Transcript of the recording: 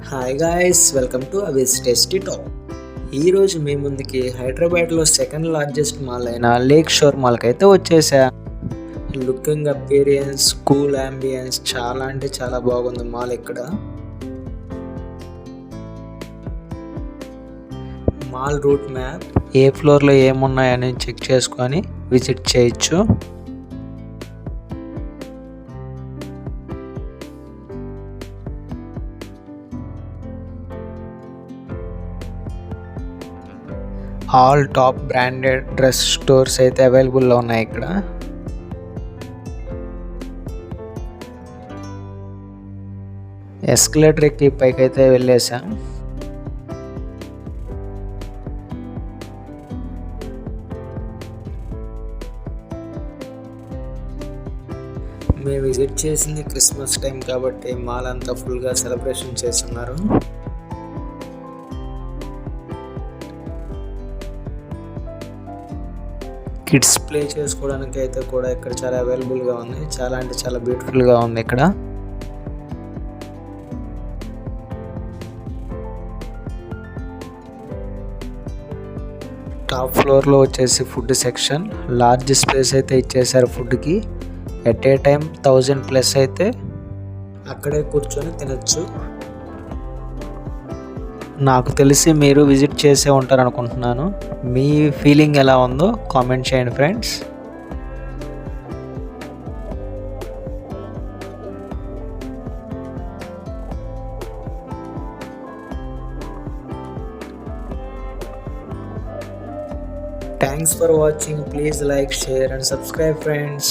Hi guys, welcome to Avis tasty talk. ఈరోజు మీ ముందుకి హైదరాబాద్లో సెకండ్ లార్జెస్ట్ మాల్ అయిన లేక్ షోర్ మాల్కి అయితే వచ్చేసా. లుకింగ్ అపీరియన్స్, కూల్ అంబియన్స్ చాలా అంటే చాలా బాగుంది మాల్. ఇక్కడ మాల్ రూట్ మ్యాప్, ఏ ఫ్లోర్లో ఏమున్నాయని చెక్ చేసుకొని విజిట్ చేయొచ్చు. All top branded dress stores అయితే అవైలబుల్లో ఉన్నాయి ఇక్కడ. ఎస్కలేటర్ ఎక్కి పైకి అయితే వెళ్ళేసాం. మేము విజిట్ చేసింది క్రిస్మస్ టైం కాబట్టి మాల్ అంతా ఫుల్గా సెలబ్రేషన్ చేస్తున్నారు. కిడ్స్ ప్లే చేసుకోవడానికి అయితే కూడా ఇక్కడ చాలా అవైలబుల్గా ఉంది. చాలా అంటే చాలా బ్యూటిఫుల్గా ఉంది ఇక్కడ. టాప్ ఫ్లోర్లో వచ్చేసి ఫుడ్ సెక్షన్, లార్జ్ స్పేస్ అయితే ఇచ్చేసారు ఫుడ్కి. ఎట్ ఏ టైం 1000+ అయితే అక్కడే కూర్చొని తినచ్చు. నాకు తెలిసి మీరు విజిట్ చేసే ఉంటారు అనుకుంటున్నాను. మీ ఫీలింగ్ ఎలా ఉందో కామెంట్ చేయండి friends. Thanks for watching. Please like, share and subscribe friends.